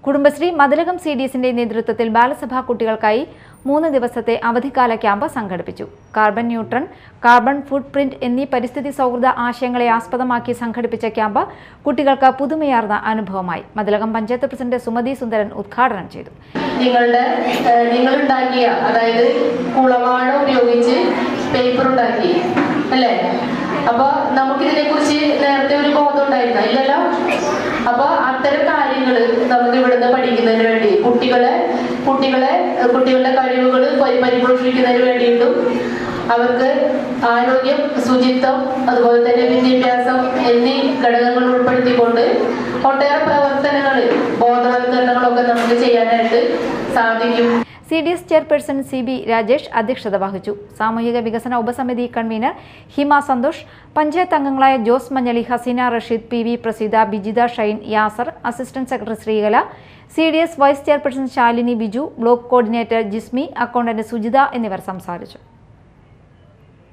കുടുംബശ്രീ മതിലകം CDSന്റെ നേതൃത്വത്തിൽ ബാലസഭാ കുട്ടികൾക്കായി 3 ദിവസത്തെ അവധിക്കാല ക്യാമ്പ് സംഘടിപ്പിച്ചു. കാർബൺ ന്യൂട്രൽ, കാർബൺ ഫുട് പ്രിന്റ് എന്നീ പരിസ്ഥിതി സൗഹൃദ ആശയങ്ങളെ ആസ്പദമാക്കി സംഘടിപ്പിച്ച ക്യാമ്പ് കുട്ടികൾക്ക് പുതുമയാർന്ന അനുഭവമായി. മതിലകം പഞ്ചായത്ത് പ്രസിഡന്റ് സുമതി സുന്ദരൻ ഉദ്ഘാടനം ചെയ്തു. നിങ്ങളുണ്ടാക്കിയ അതായത് കുളവാഴ ഉപയോഗിച്ച് പേപ്പർ ഉണ്ടാക്കി അല്ലേ? അപ്പൊ നമുക്കിതിനെ കുറിച്ച് നേരത്തെ ഒരു ബോധം ഉണ്ടായിരുന്ന ഇല്ലല്ലോ. അപ്പൊ അത്തരം കാര്യങ്ങൾ നമുക്ക് ഇവിടുന്ന് പഠിക്കുന്നതിന് വേണ്ടി കുട്ടികളുടെ കഴിവുകൾ പരിപോഷിപ്പിക്കുന്നതിന് വേണ്ടിയിട്ടും അവർക്ക് ആരോഗ്യം, ശുചിത്വം, അതുപോലെ തന്നെ വിദ്യാഭ്യാസം എന്നീ ഘടകങ്ങൾ ഉൾപ്പെടുത്തിക്കൊണ്ട് ഒട്ടേറെ പ്രവർത്തനങ്ങൾ, ബോധവൽക്കരണങ്ങളൊക്കെ നമുക്ക് ചെയ്യാനായിട്ട് സാധിക്കും. CDS ചെയർപേഴ്സൺ CB രാജേഷ് അധ്യക്ഷത വഹിച്ചു. സാമൂഹിക വികസന ഉപസമിതി കൺവീനർ ഹിമ സന്തോഷ്, പഞ്ചായത്ത് അംഗങ്ങളായ Jose Manjali, Haseena Rasheed, PV Praseetha, Bijitha Shine, Yasar, assistant secretary Sreekala, CDS vice chairperson Shalini Biju, block coordinator Jismi, accountant Sujitha എന്നിവർ സംസാരിച്ചു.